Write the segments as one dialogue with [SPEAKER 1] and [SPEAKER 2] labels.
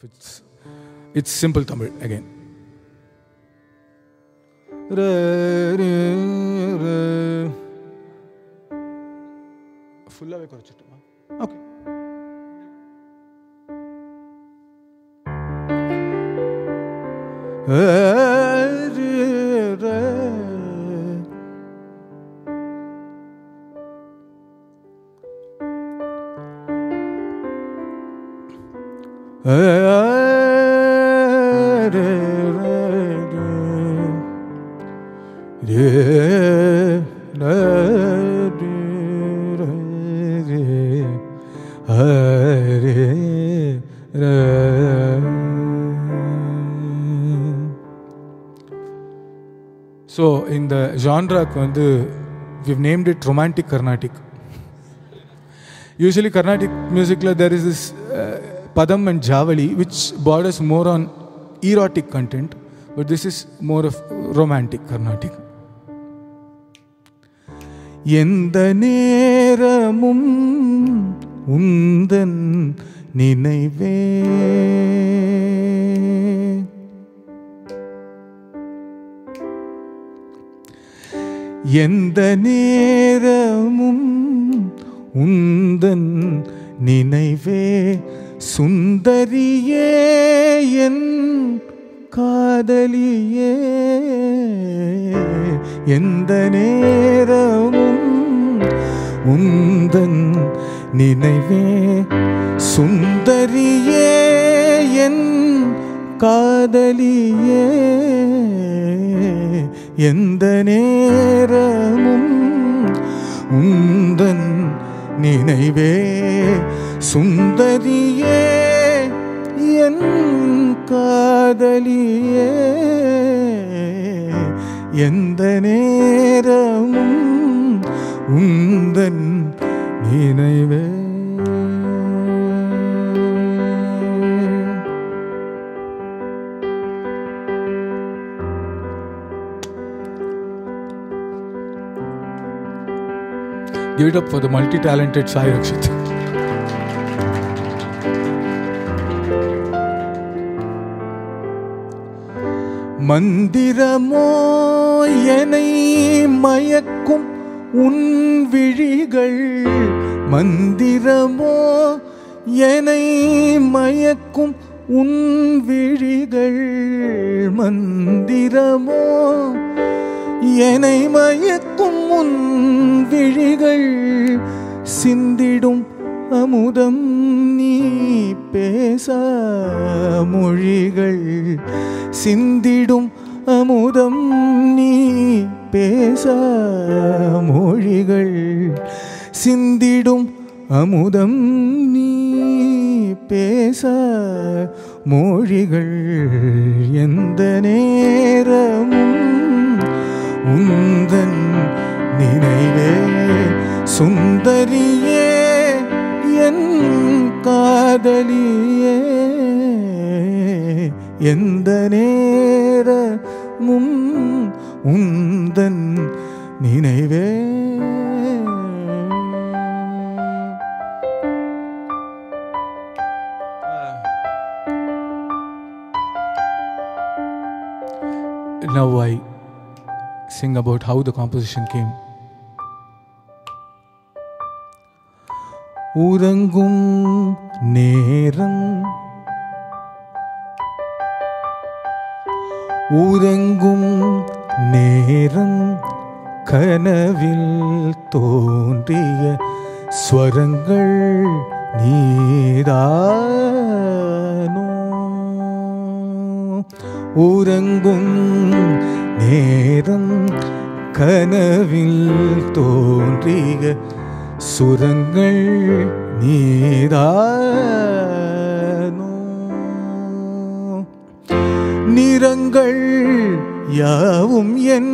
[SPEAKER 1] It's simple Tamil again. Full away korachittu. Okay. So in the genre we've named it romantic Carnatic. Usually Carnatic music there is this Padam and Javali which borders more on erotic content, but this is more of romantic Carnatic. Yenda neramum undan ninaive Yenda neramum undan ninaive Sundariye en காதலியே எந்த நேரமும் உந்தன் நினைவே சுந்தரியே என் காதலியே எந்த நேரமும் உந்தன் நினைவே சுந்தரியே என் காதலியே எந்த நேரமும் உந்தன் நினைவே Give it up for the multi-talented Sai Rakshit. மந்திரமோ என்னை மயக்கும் உன் விழிகள் மந்திரமோ என்னை மயக்கும் உன் விழிகள் மந்திரமோ என்னை மயக்கும் உன் விழிகள் சிந்திடும் அமுதம் நீ பேச மொழிகள் சிந்திடும் அமுதம் நீ பேச மொழிகள் சிந்திடும் அமுதம் நீ பேச மொழிகள் எந்த நேரமும் உந்தன் நினைவே சுந்தரியே என் காதலியே எந்த நேரமும் உந்தன் நினைவே Now I sing about how the composition came. உறங்கும் நேரம் உறங்கும் நேரம் கனவில் தோன்றிய ஸ்வரங்கள் நீதானோ உறங்கும் நேரம் கனவில் தோன்றிய சுரங்கள் நீதானோ நிறங்கள் யாவும் என்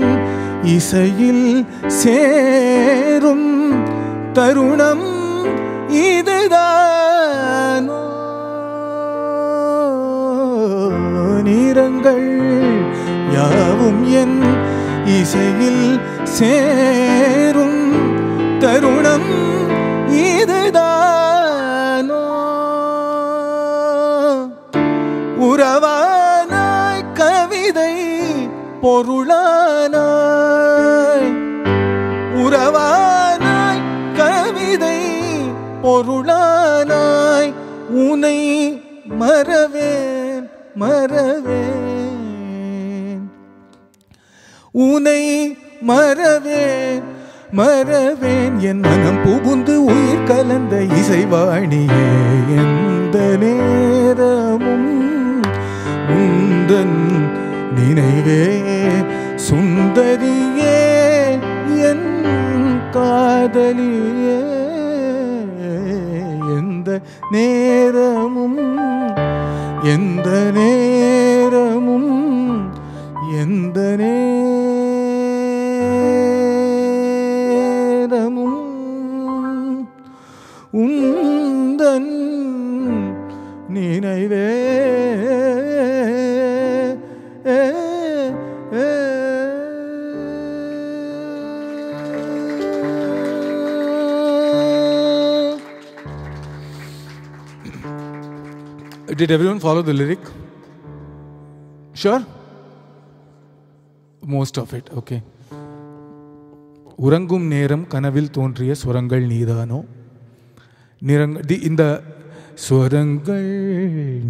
[SPEAKER 1] இசையில் சேரும் தருணம் இதுதானோ நிறங்கள் யாவும் என் இசையில் சேரும் தருணம் இதுதானோ உறவானாய் கவிதை பொருளானாய், உறவானாய் கவிதை பொருளானாய், உனை மறவேன் மறவேன், உனை மறவேன் மறவேன், என் மனம் புகுந்து உயிர் கலந்த இசைவாணியே, எந்த நேரமும் உந்தன் நினைவே சுந்தரியே என் காதலியே, எந்த நேரமும் எந்த நேரமும் எந்த நேரமும் உந்தன் நினைவே. Did everyone follow the lyric? Sure? Most of it, okay. உறங்கும் நேரம் கனவில் தோன்றிய ஸ்வரங்கள் நீதானோ, இந்த ஸ்வரங்கள்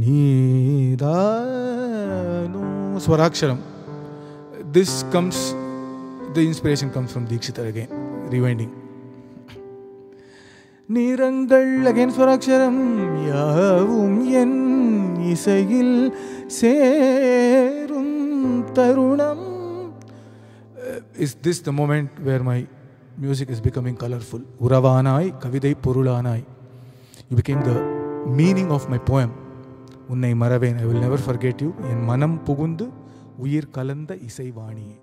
[SPEAKER 1] நீதானோ ஸ்வராக்ஷரம். This comes, the inspiration comes from Dikshithar again, rewinding. நிறங்கள் again ஸ்வராக்ஷரம், யாவும் என் இசையில் சேரும் தருணம். Is this the moment where my music is becoming colorful? உறவானாய் கவிதை பொருளானாய், you became the meaning of my poem. உன்னை மறவேன், I will never forget you, என் மனம் புகுந்து உயிர் கலந்த இசைவாணியே.